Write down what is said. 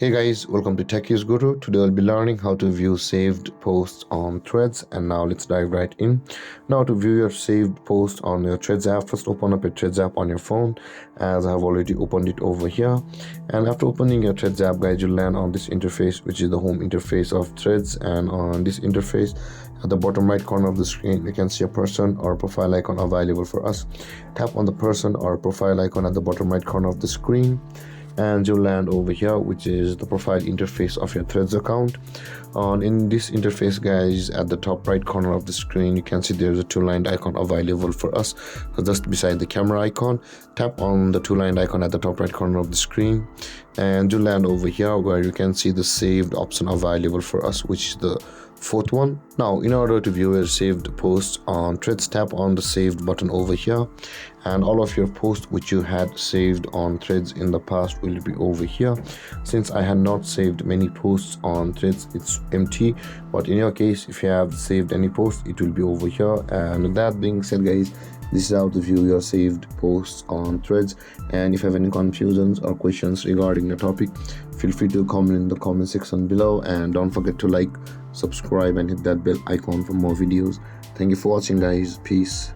Hey guys, welcome to Techies Guru. Today I'll be learning how to view saved posts on Threads, and now let's dive right in. Now to view your saved post on your Threads app, first open up your Threads app on your phone, as I have already opened it over here. And after opening your Threads app, guys, you'll land on this interface, which is the home interface of Threads. And on this interface, at the bottom right corner of the screen, you can see a person or profile icon available for us. Tap on the person or profile icon at the bottom right corner of the screen, and you'll land over here, which is the profile interface of your Threads account. In this interface, guys, at the top right corner of the screen, you can see there's a two-lined icon available for us. So just beside the camera icon, tap on the two-lined icon at the top right corner of the screen, and you'll land over here where you can see the saved option available for us, which is the fourth one. Now, in order to view your saved posts on Threads, tap on the saved button over here, and all of your posts which you had saved on Threads in the past will be over here. Since I had not saved many posts on Threads, it's empty, but in your case, if you have saved any post, it will be over here. And with that being said, guys, this is how to view your saved posts on Threads. And if you have any confusions or questions regarding the topic, feel free to comment in the comment section below, and don't forget to like, subscribe, and hit that bell icon for more videos. Thank you for watching, guys. Peace.